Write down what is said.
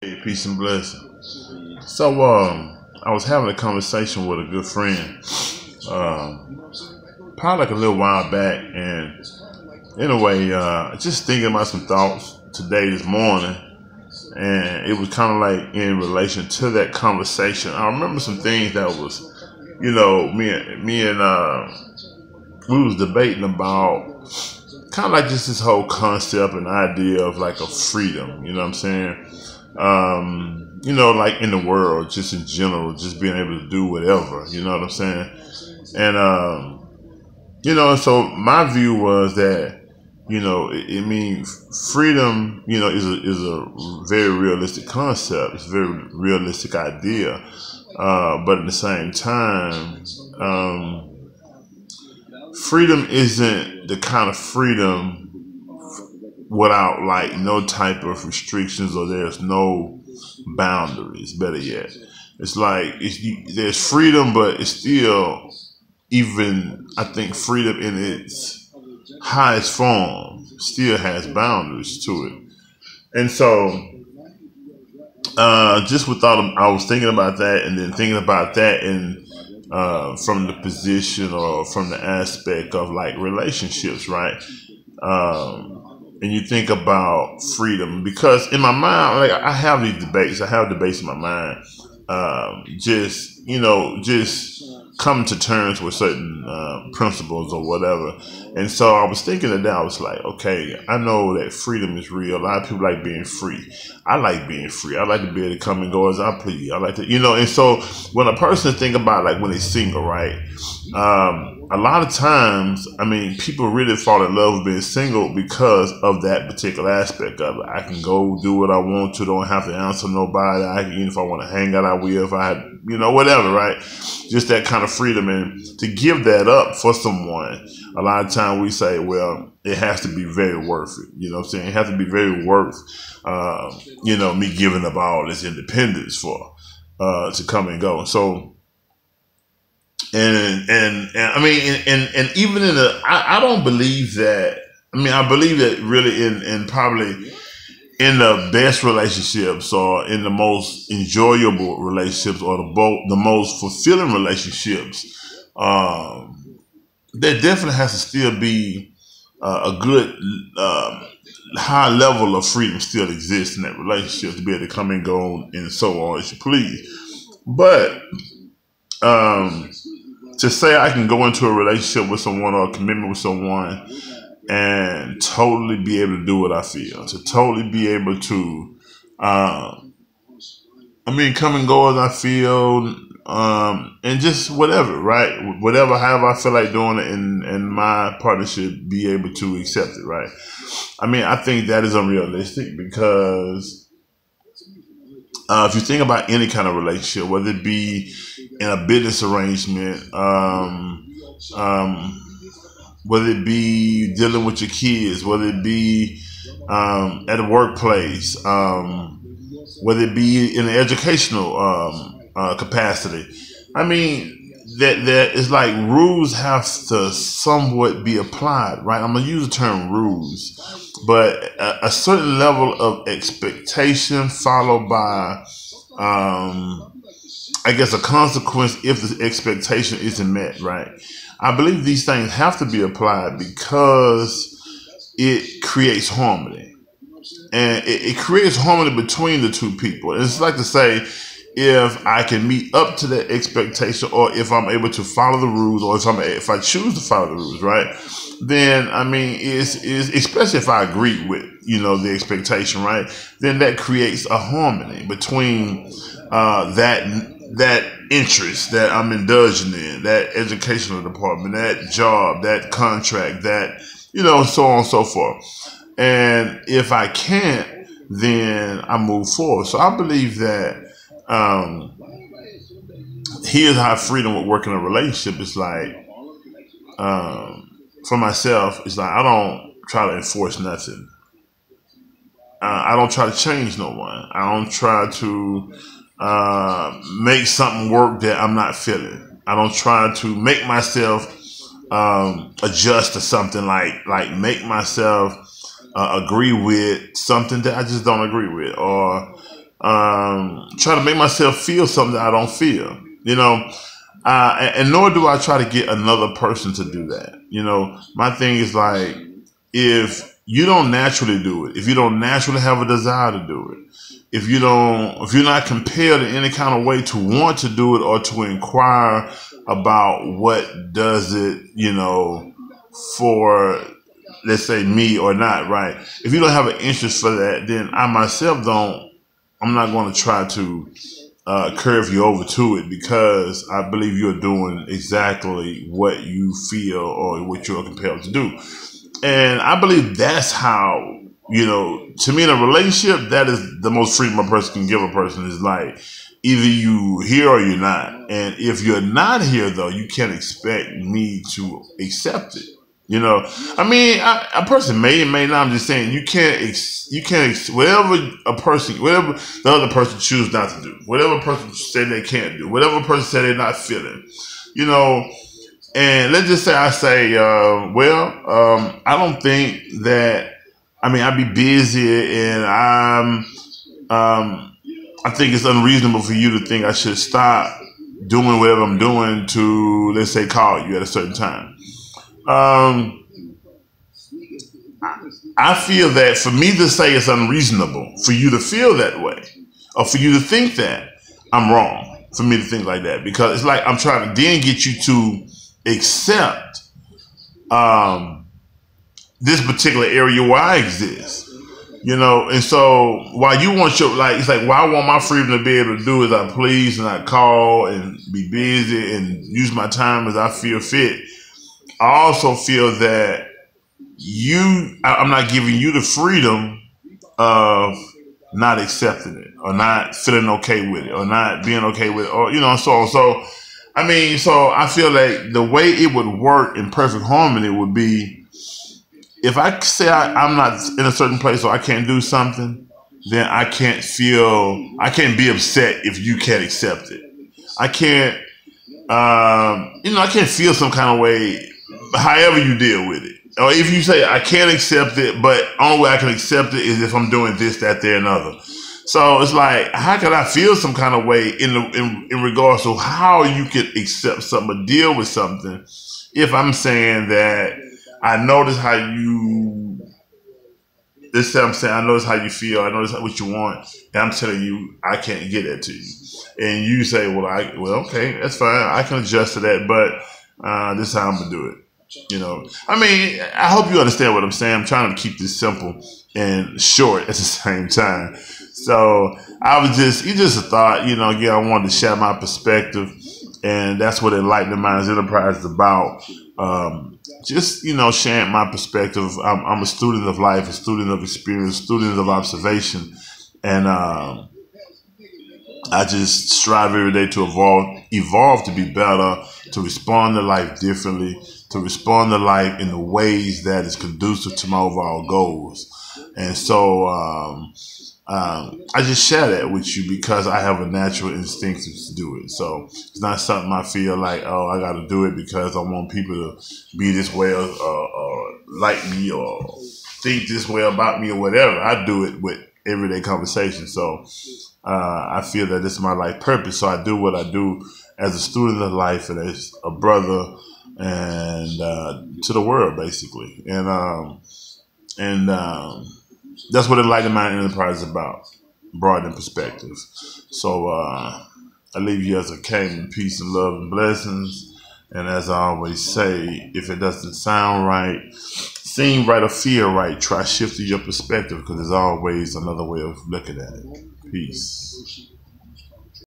Hey, peace and blessing. So, I was having a conversation with a good friend, probably like a little while back, and anyway, just thinking about some thoughts today, this morning, and it was kind of like in relation to that conversation. I remember some things that was, me and we was debating about kind of like just this whole concept and idea of like a freedom. You know what I'm saying? Like in the world, just in general, just being able to do whatever, you know what I'm saying? And, so my view was that, it means freedom, is a very realistic concept. It's a very realistic idea. But at the same time, freedom isn't the kind of freedom without like no type of restrictions, or there's no boundaries. Better yet, it's like there's freedom, but it's still, even I think freedom in its highest form still has boundaries to it. And so just without, I was thinking about that, and then thinking about that and from the position or from the aspect of like relationships, right? And you think about freedom, because in my mind, like I have these debates. I have debates in my mind. Just coming to terms with certain principles or whatever. And so I was thinking of that. I was like, okay, I know that freedom is real. A lot of people like being free. I like being free. I like to be able to come and go as I please. I like to, and so when a person think about like when they're single, right? A lot of times, I mean, people really fall in love with being single because of that particular aspect of it. I can go do what I want to, don't have to answer nobody. I can, if I want to hang out, I will. If I had, whatever, right? Just that kind of freedom. And to give that up for someone, a lot of time we say, well, it has to be very worth it. You know what I'm saying? It has to be very worth, me giving up all this independence for, to come and go. So, and I mean, and even in I don't believe that. I mean, I believe that really in probably in the best relationships, or in the most enjoyable relationships, or the most fulfilling relationships, there definitely has to still be a good high level of freedom still exists in that relationship, to be able to come and go and so on as you please. But to say I can go into a relationship with someone or a commitment with someone and totally be able to do what I feel, to totally be able to, come and go as I feel, and just whatever, right? Whatever, however I feel like doing it, and my partner should be able to accept it, right? I mean, I think that is unrealistic, because if you think about any kind of relationship, whether it be in a business arrangement, whether it be dealing with your kids, whether it be at a workplace, whether it be in an educational capacity. I mean, that it's like rules have to somewhat be applied, right? I'm gonna use the term rules, but a certain level of expectation followed by, I guess, a consequence if the expectation isn't met, right? I believe these things have to be applied because it creates harmony. And it creates harmony between the two people. And it's like to say, if I can meet up to that expectation, or if I'm able to follow the rules, or if I choose to follow the rules, right? Then, I mean, is especially if I agree with, the expectation, right? Then that creates a harmony between that interest that I'm indulging in, that educational department, that job, that contract, that, so on and so forth. And if I can't, then I move forward. So I believe that here's how freedom would work in a relationship. It's like, for myself, it's like I don't try to enforce nothing. I don't try to change no one. I don't try to make something work that I'm not feeling. I don't try to make myself adjust to something, like make myself agree with something that I just don't agree with, or try to make myself feel something that I don't feel, you know. And nor do I try to get another person to do that. You know, my thing is like, if you don't naturally do it, if you don't naturally have a desire to do it, if you're not compelled in any kind of way to want to do it or to inquire about what does it, you know, for, let's say, me or not, right? If you don't have an interest for that, then I myself I'm not going to try to curve you over to it, because I believe you're doing exactly what you feel or what you're compelled to do. And I believe that's how, you know, to me in a relationship, that is the most freedom a person can give a person, is like, either you here or you're not. And if you're not here, though, you can't expect me to accept it. You know, I mean, a person may and may not. I'm just saying, you can't whatever the other person chooses not to do, whatever person say they can't do, whatever person say they're not feeling, you know. And let's just say I say, I don't think that. I mean, I'd be busy, and I think it's unreasonable for you to think I should stop doing whatever I'm doing to, let's say, call you at a certain time. I feel that for me to say it's unreasonable for you to feel that way, or for you to think that, I'm wrong for me to think like that, because it's like I'm trying to then get you to accept this particular area where I exist, you know. And so while you want your, like, it's like, while I want my freedom to be able to do as I please, and I call and be busy and use my time as I feel fit, I also feel that I'm not giving you the freedom of not accepting it, or not feeling okay with it, or not being okay with it, or, you know, so I mean, so I feel like the way it would work in perfect harmony would be, if I say I'm not in a certain place or I can't do something, then I can't be upset if you can't accept it. I can't, I can't feel some kind of way, however you deal with it. Or if you say I can't accept it, but only way I can accept it is if I'm doing this, that, there, and other. So it's like, how can I feel some kind of way in regards to how you could accept something or deal with something, if I'm saying that I notice how you, this is what I'm saying, I notice how you feel, I notice what you want, and I'm telling you I can't get that to you. And you say, well, okay, that's fine, I can adjust to that, but this is how I'm going to do it. You know, I mean, I hope you understand what I'm saying. I'm trying to keep this simple and short at the same time. So it's just a thought, you know. Again, I wanted to share my perspective, and that's what Enlightening Minds Enterprise is about. Just, you know, sharing my perspective. I'm a student of life, a student of experience, a student of observation, and I just strive every day to evolve to be better, to respond to life differently, to respond to life in the ways that is conducive to my overall goals. And so I just share that with you because I have a natural instinct to do it. So it's not something I feel like, oh, I got to do it because I want people to be this way or like me or think this way about me or whatever. I do it with everyday conversation. So I feel that this is my life purpose. So I do what I do as a student of life and as a brother and to the world, basically. And that's what Enlightening Mind Enterprise is about, broadening perspective. So I leave you as I came in peace and love and blessings. And as I always say, if it doesn't sound right, seem right, or feel right, try shifting your perspective, because there's always another way of looking at it. Peace.